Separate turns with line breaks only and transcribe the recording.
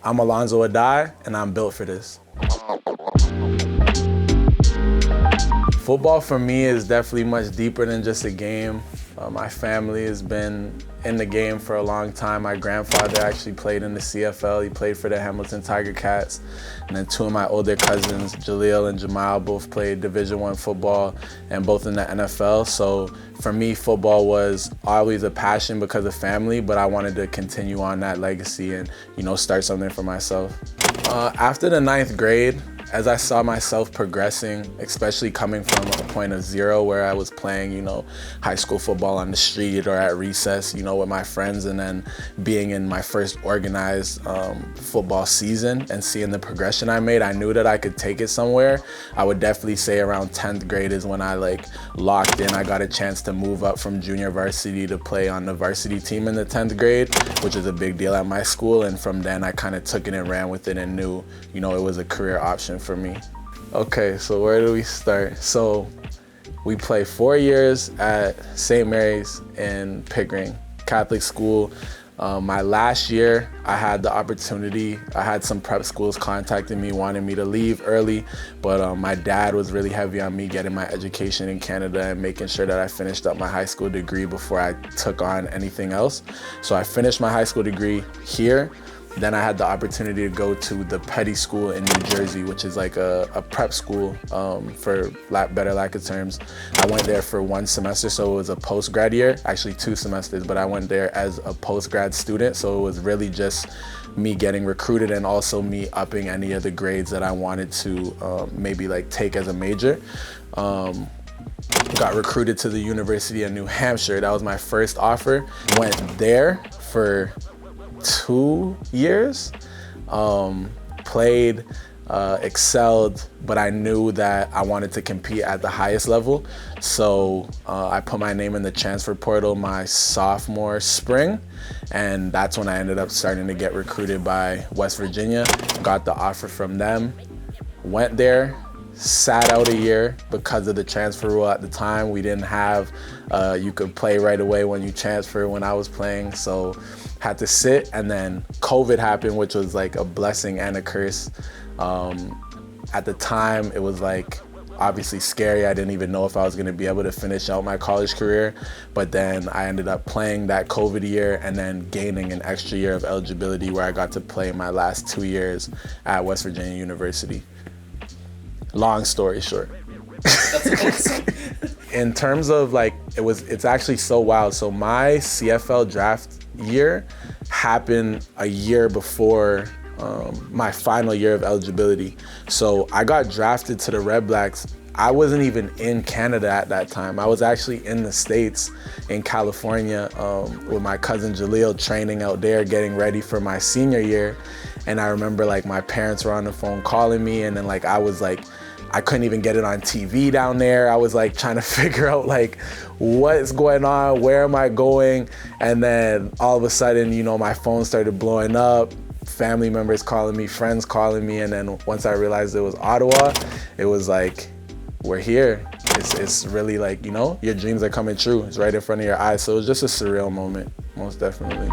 I'm Alonzo Addae, and I'm built for this. Football for me is definitely much deeper than just a game. My family has been in the game for a long time. My grandfather actually played in the CFL. He played for the Hamilton Tiger Cats. And then two of my older cousins, Jaleel and Jamal, both played Division I football and both in the NFL. So for me, football was always a passion because of family, but I wanted to continue on that legacy and, start something for myself. After the 9th grade, as I saw myself progressing, especially coming from a point of zero where I was playing, high school football on the street or at recess, with my friends, and then being in my first organized football season and seeing the progression I made, I knew that I could take it somewhere. I would definitely say around 10th grade is when I locked in. I got a chance to move up from junior varsity to play on the varsity team in the 10th grade, which is a big deal at my school. And from then I kind of took it and ran with it and knew, it was a career option for me. Okay, so where do we start? So we played 4 years at St. Mary's in Pickering, Catholic school. My last year, I had the opportunity. I had some prep schools contacting me, wanting me to leave early, but my dad was really heavy on me getting my education in Canada and making sure that I finished up my high school degree before I took on anything else. So I finished my high school degree here. Then I had the opportunity to go to the Petty School in New Jersey, which is like a prep school, for better lack of terms. I went there for 1 semester, so it was a post-grad year, actually 2 semesters, but I went there as a post-grad student, so it was really just me getting recruited and also me upping any of the grades that I wanted to maybe take as a major. Got recruited to the University of New Hampshire. That was my first offer. Went there for 2 years, played, excelled, but I knew that I wanted to compete at the highest level. So I put my name in the transfer portal my sophomore spring, and that's when I ended up starting to get recruited by West Virginia. Got the offer from them, went there, sat out a year because of the transfer rule at the time. We didn't have, you could play right away when you transfer when I was playing, so had to sit, and then COVID happened, which was a blessing and a curse. At the time, it was obviously scary. I didn't even know if I was gonna be able to finish out my college career, but then I ended up playing that COVID year and then gaining an extra year of eligibility where I got to play my last 2 years at West Virginia University. Long story short.
That's awesome.
In terms of it's actually so wild. So my CFL draft year happened a year before my final year of eligibility. So I got drafted to the Redblacks. I wasn't even in Canada at that time. I was actually in the States, in California, with my cousin Jaleel, training out there, getting ready for my senior year. And I remember my parents were on the phone calling me, and then I couldn't even get it on TV down there. I was trying to figure out what's going on, where am I going? And then all of a sudden, my phone started blowing up, family members calling me, friends calling me. And then once I realized it was Ottawa, it was we're here. It's really your dreams are coming true. It's right in front of your eyes. So it was just a surreal moment, most definitely.